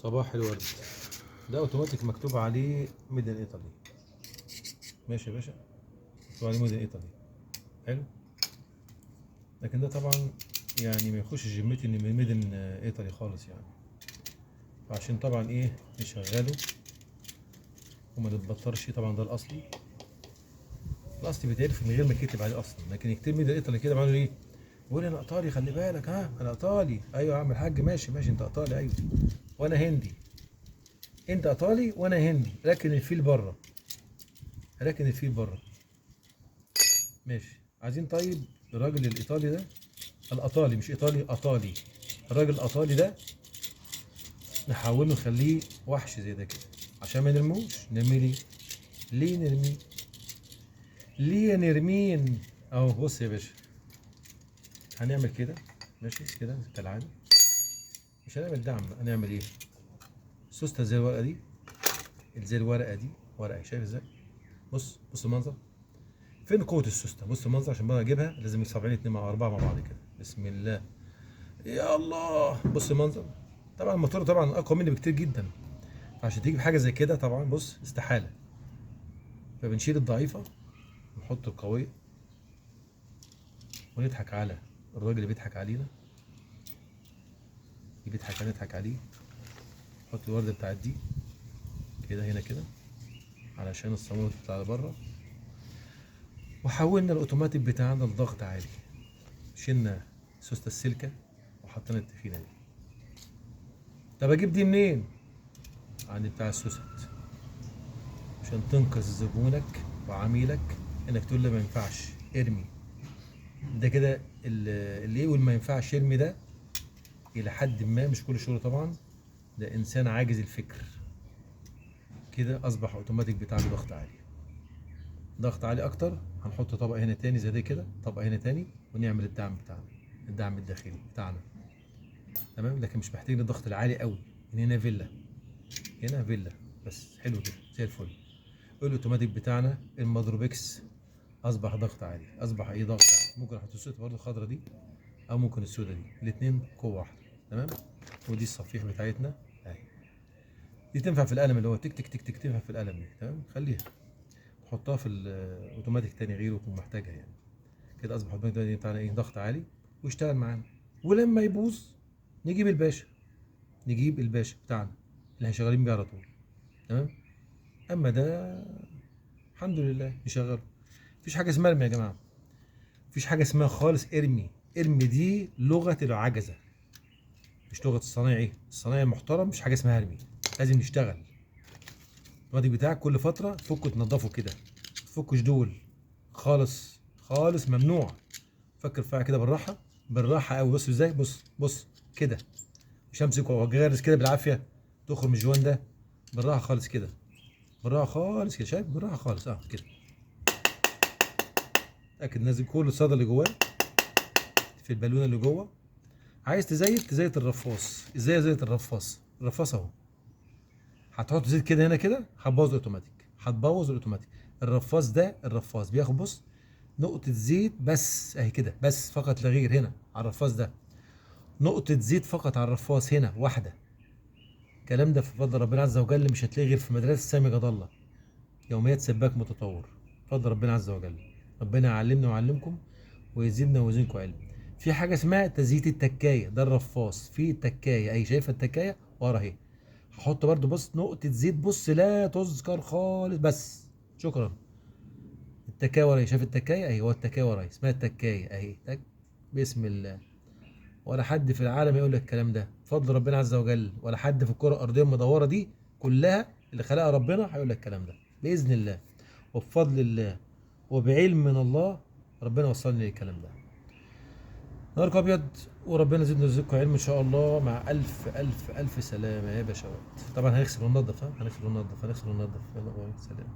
صباح الورد. ده اوتوماتيك مكتوب عليه ميد ان ايطالي. ماشي يا باشا، مكتوب عليه ميد ان ايطالي. حلو. لكن ده طبعا يعني ما يخش جمتي ان ميد ان ايطالي خالص يعني. فعشان طبعا ايه نشغله وما نتبطرش، طبعا ده الاصلي. الاصلي بيتعرف من غير ما يكتب عليه اصلا، لكن يكتب ميد ان ايطالي كده معناه ايه؟ يقول انا ايطالي، خلي بالك، ها انا ايطالي. ايوه يا عم الحاج، ماشي ماشي، انت ايطالي ايوه، وانا هندي. انت ايطالي وانا هندي، لكن الفيل بره. لكن الفيل بره. ماشي. عايزين طيب الراجل الايطالي ده، الايطالي مش ايطالي، ايطالي. الراجل الايطالي ده نحاول نخليه وحش زي ده كده عشان ما نرموش. نرمي ليه؟ ليه نرميه؟ ليه نرمين؟ اهو بص يا باشا، هنعمل كده. ماشي كده كالعاده. مش هنعمل دعم، هنعمل ايه؟ سوسته زي الورقه دي، زي الورقه دي، ورقه. شايف ازاي؟ بص بص المنظر. فين قوه السوسته؟ بص المنظر. عشان بقى اجيبها لازم يصابعين اتنين مع اربعه مع بعض كده. بسم الله. يا الله، بص المنظر. طبعا الموتور طبعا اقوى مني بكتير جدا، فعشان تيجي بحاجه زي كده طبعا بص استحاله. فبنشيل الضعيفه ونحط القويه، ونضحك على الراجل اللي بيضحك علينا، اللي بيضحك علينا نضحك عليه. نحط الورده بتاعت دي كده هنا كده علشان الصامولة تطلع لبره. وحولنا الاوتوماتيك بتاعنا لضغط عالي. شلنا سوسته السلكه وحطينا التخينه دي. طب اجيب دي منين؟ عند بتاع السوست. عشان تنقذ زبونك وعميلك، انك تقول له ما ينفعش ارمي. ده كده اللي يقول ما ينفعش ارمي ده الى حد ما، مش كل شغل طبعا، ده انسان عاجز الفكر. كده اصبح اوتوماتيك بتاعه ضغط عالي. ضغط عالي اكتر. هنحط طبق هنا تاني زي ده كده، طبق هنا تاني، ونعمل الدعم بتاعنا، الدعم الداخلي بتاعنا. تمام. لكن مش محتاجين الضغط العالي قوي. هنا فيلا، هنا فيلا بس. حلو كده زي الفل. الاوتوماتيك بتاعنا المضروبكس اصبح ضغط عالي. اصبح ايه؟ ضغط عالي. ممكن احط السوسته برضه الخضرا دي، او ممكن السودا دي، الاثنين قوه واحده. تمام. ودي الصفيح بتاعتنا اهي. دي تنفع في القلم اللي هو تك تك تك تك، تنفع في القلم دي. تمام. خليها تحطها في الاوتوماتيك تاني غيره يكون محتاجها يعني. كده اصبح الاوتوماتيك بتاعنا ايه؟ ضغط عالي واشتغل معانا. ولما يبوظ نجيب الباشا، نجيب الباشا بتاعنا اللي احنا شغالين بيه على طول. تمام. اما ده الحمد لله يشغله. مفيش حاجه اسمها ارمي يا جماعه، مفيش حاجه اسمها خالص ارمي. ارمي دي لغه العجزه، مش لغه الصنايعي. الصنايعي المحترم مش حاجه اسمها ارمي، لازم نشتغل. الوادي بتاعك كل فتره فكه تنضفه كده، تفكش دول خالص خالص، ممنوع. فكر فيها كده بالراحه، بالراحه قوي. بص ازاي، بص بص كده. مش همسك واجرس كده بالعافيه تخرج من الجوان ده. بالراحه خالص كده، بالراحه خالص كده. شايف؟ بالراحه خالص كده. اتاكد نازل كل الصدى اللي جواه في البالونه اللي جوه. عايز تزيت الرفاص. ازاي ازيت الرفاص؟ الرفاص اهو. هتحط زيت كده هنا كده، هتبوظ الاوتوماتيك، هتبوظ الاوتوماتيك. الرفاص ده، الرفاص بياخد بص نقطة زيت بس اهي كده، بس فقط لا غير. هنا على الرفاص ده نقطة زيت فقط على الرفاص، هنا واحدة. الكلام ده في فضل ربنا عز وجل، مش هتلاقيه غير في مدرسة سامي جد الله، يوميات سباك متطور. فضل ربنا عز وجل. ربنا يعلمنا ويعلمكم ويزيدنا ويزيدكم علم. في حاجة اسمها تزييت التكاية، ده الرفاص في التكاية اهي. شايفة التكاية ورا اهي؟ هحط برضو بص نقطة زيت، بص لا تذكر خالص بس. شكرا. التكاية ورا اهي. شايف التكاية اهي؟ هو التكاية ورا اهي، اسمها التكاية اهي. تك. بسم الله. ولا حد في العالم يقول لك الكلام ده بفضل ربنا عز وجل، ولا حد في الكرة الأرضية المدورة دي كلها اللي خلقها ربنا هيقول لك الكلام ده بإذن الله وبفضل الله وبعلم من الله. ربنا وصلني للكلام ده. نهارك ابيض، وربنا يزيدنا ويزيدكم علم ان شاء الله. مع الف الف الف سلامه يا باشوات. طبعا هنغسل وننضف، هنغسل وننضف، هنغسل وننضف. يلا باي، سلام.